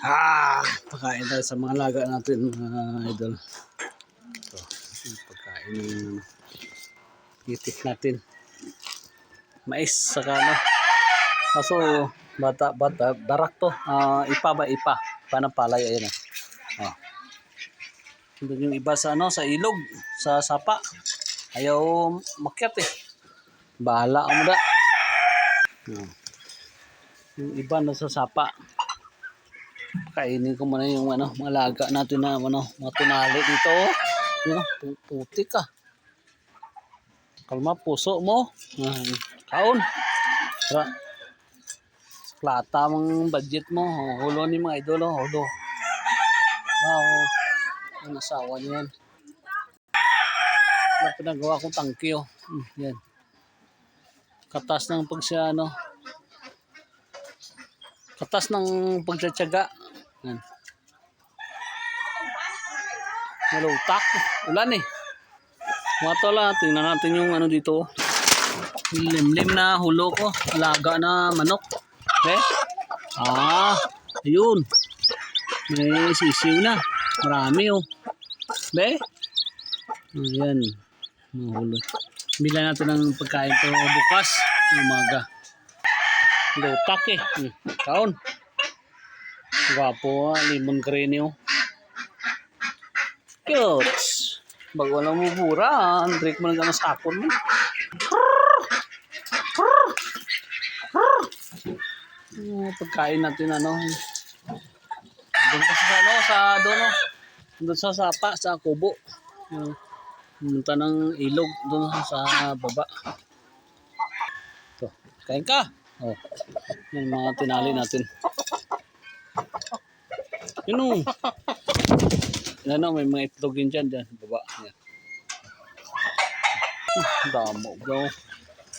Pagkain tayo sa mga laga natin, mga idol. Ito, yung pagkain ng itik natin. Mais, saka ano. Kaso, bata, darak to. Ipa ba? Ipa. Panapalay, ayun eh. Doon yung iba sa ano, sa ilog, sa sapa. Ayaw makyat eh. Bahala mo da. Yung iba na sa sapa. Kainin ko muna yung ano, mga laga natin na ano, mga tunali dito. Yun, putik ka. Kalma puso mo. Kaon. Tara. Plata mong budget mo. Hulo ni mga idol. Hulo. Wow. Ang asawa niya yan. Wala pinagawa kong tangki. Yan. Katas ng pagsya ano. Katas ng pagtsatsaga. Yan. Malutak. Ulan eh. Mga tola, tingnan natin yung ano dito. Limlim na hulo ko. Alaga na manok. Okay? Ayun. May sisiw na. Marami oh. Be? Ayan. Mahulog. Bila natin ng pagkain to bukas. Umaga. Lutak eh. Kaon. Gwapo limon green oh. Cute. Bago lang mo buran. Break mo lang ang sakon mo. Pagkain natin ano. Doon kasi sa ano. Doon sa sapa. Sa kubo. Pumunta ng ilog. Doon sa baba. Ito. Kain ka. Yung mga tinali natin. Yun o. Ano, may mga itlog din dyan. Baba. Yan. Damo daw.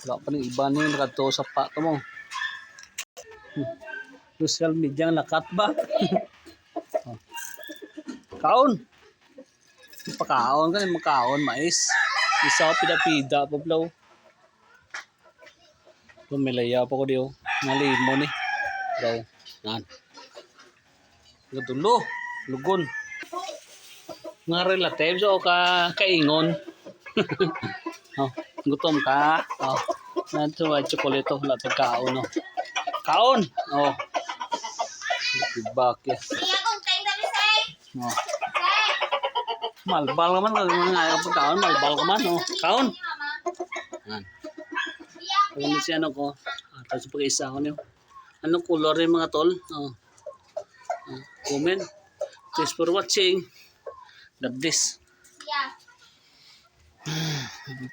Wala pa ng iba na yung nakato sa pato mo. Social media ang lakat ba? Kaon. Pakaon ka na makaon. Mais. Isa ko pida-pida. Pablaw. Lumilaya pa ko diyo. Nalimon eh. Daw. Nan. Gadulo. Lugon. Mga relatives o kaingon. Gutom ka. Nanto ay chocolate wala tag kaon no. Kaon. Tibak ya. Malbal naman nga pagkaon malbal ka man Kaon. Yan. Kung si ano ko. Tapos pag-isa ko niyo. Anong color yung mga tol? Comment. Thanks for watching. God bless.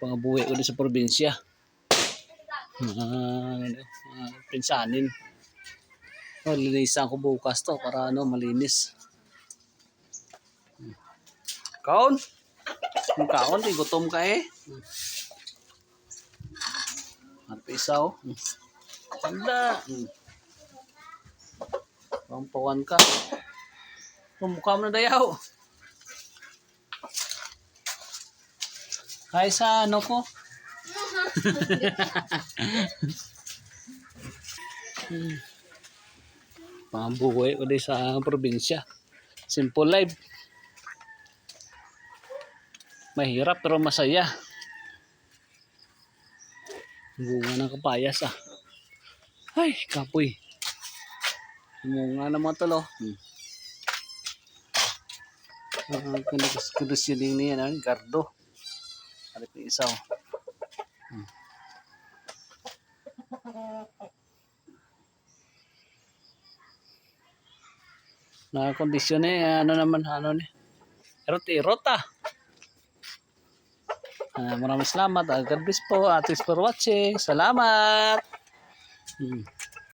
Pangabuhi ko din sa probinsya. Pinsanin. Linisan ko bukas to para ano malinis. Kaon. Yung kaon, gutom ka eh. At isaw. Tanda. Pampawan ka. Pumukha mo na dayaw. Kaya sa ano ko? Pambuhay ko din sa probinsya. Simple life. Mahirap pero masaya. Bunga ng kapayas Ay, kapoy. Bunga ng mga talo. Kondisyoning niya gardo. Alip yung isaw. Nakakondisyon ano naman, ni? Erot maraming salamat. God bless po. Thanks for watching. Salamat.